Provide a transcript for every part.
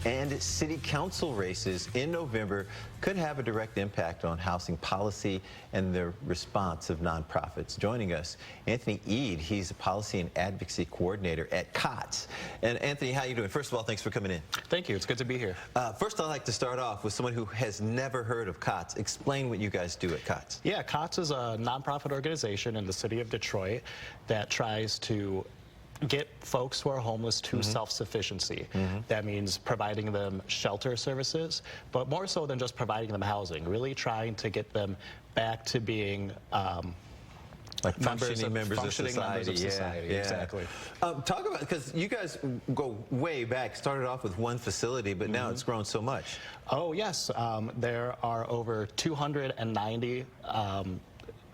and city council races in November could have a direct impact on housing policy and the response of nonprofits. Joining us, Anthony Eade. He's a policy and advocacy coordinator at COTS. And Anthony, how you doing? First of all, thanks for coming in. Thank you. It's good to be here. First, I'd like to start off with someone who has never heard of COTS. Explain what you guys do at COTS. Yeah, COTS is a nonprofit organization in the city of Detroit that tries to get folks who are homeless to self-sufficiency. That means providing them shelter services, but more so than just providing them housing, really trying to get them back to being like functioning members of society. Yeah. Exactly. Talk about, because you guys go way back, started off with one facility, but now it's grown so much. Oh, yes. There are over 290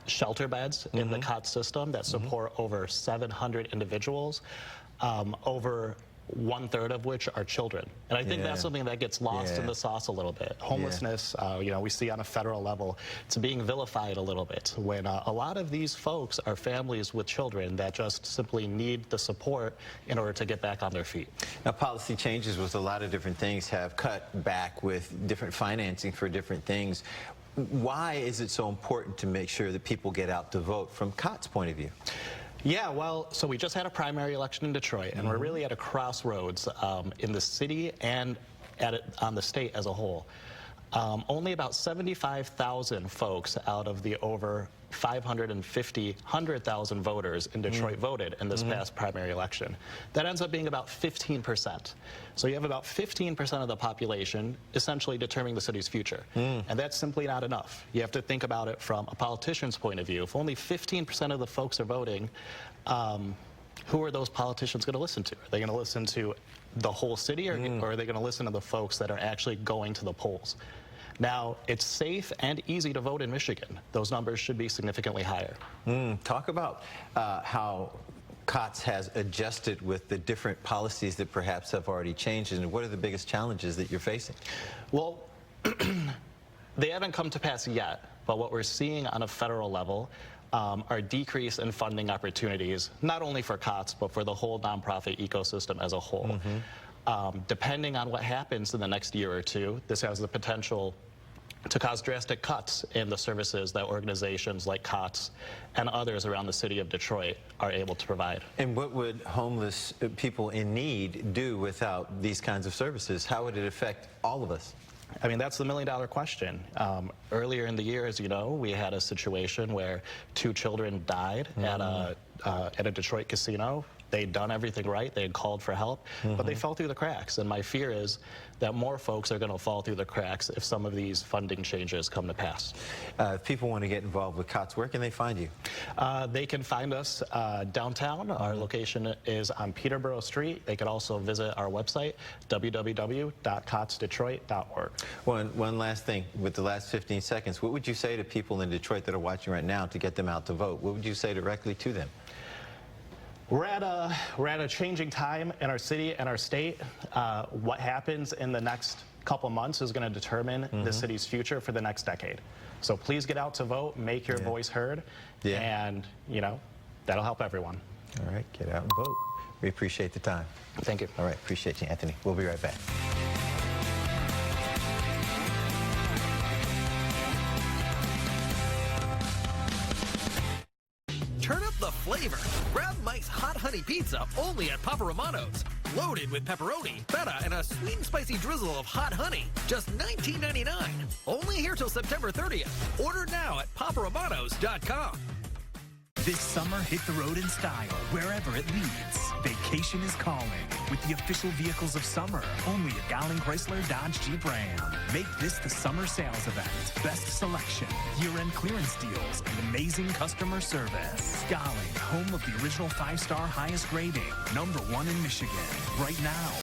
shelter beds in the COTS system that support over 700 individuals, over 1/3 of which are children. And I think that's something that gets lost in the sauce a little bit. Homelessness, you know, we see on a federal level, it's being vilified a little bit when a lot of these folks are families with children that just simply need the support in order to get back on their feet. Now, policy changes with a lot of different things have cut back with different financing for different things. Why is it so important to make sure that people get out to vote from COTS' point of view? Yeah, well, so we just had a primary election in Detroit, and we're really at a crossroads in the city and on the state as a whole. Only about 75,000 folks out of the over 100,000 voters in Detroit voted in this past primary election. That ends up being about 15%. So you have about 15% of the population essentially determining the city's future. And that's simply not enough. You have to think about it from a politician's point of view. If only 15% of the folks are voting, who are those politicians going to listen to? Are they going to listen to the whole city, or are they going to listen to the folks that are actually going to the polls? Now, it's safe and easy to vote in Michigan. Those numbers should be significantly higher. Talk about how COTS has adjusted with the different policies that perhaps have already changed, and what are the biggest challenges that you're facing? Well, they haven't come to pass yet, but what we're seeing on a federal level are decrease in funding opportunities, not only for COTS, but for the whole nonprofit ecosystem as a whole. Depending on what happens in the next year or two, this has the potential to cause drastic cuts in the services that organizations like COTS and others around the city of Detroit are able to provide. And what would homeless people in need do without these kinds of services? How would it affect all of us? I mean, that's the million-dollar question. Earlier in the year, as you know, we had a situation where 2 children died at a Detroit casino. They'd done everything right. They had called for help, but they fell through the cracks. And my fear is that more folks are going to fall through the cracks if some of these funding changes come to pass. If people want to get involved with COTS, where can they find you? They can find us downtown. Our location is on Peterborough Street. They can also visit our website, www.cotsdetroit.org. One last thing, with the last 15 seconds, what would you say to people in Detroit that are watching right now to get them out to vote? What would you say directly to them? We're at a changing time in our city and our state. What happens in the next couple months is going to determine the city's future for the next decade. So please get out to vote, make your voice heard, and, you know, that'll help everyone. All right, get out and vote. We appreciate the time. Thank you. All right, appreciate you, Anthony. We'll be right back. Turn up the flavor. Grab Mike's Hot Honey Pizza only at Papa Romano's. Loaded with pepperoni, feta, and a sweet and spicy drizzle of hot honey. Just $19.99. Only here till September 30th. Order now at paparomanos.com. This summer, hit the road in style, wherever it leads. Vacation is calling with the official vehicles of summer, only at Gowling Chrysler Dodge Jeep Ram. Make this the summer sales event. Best selection, year-end clearance deals, and amazing customer service. Gowling, home of the original 5-star highest rating, #1 in Michigan. Right now,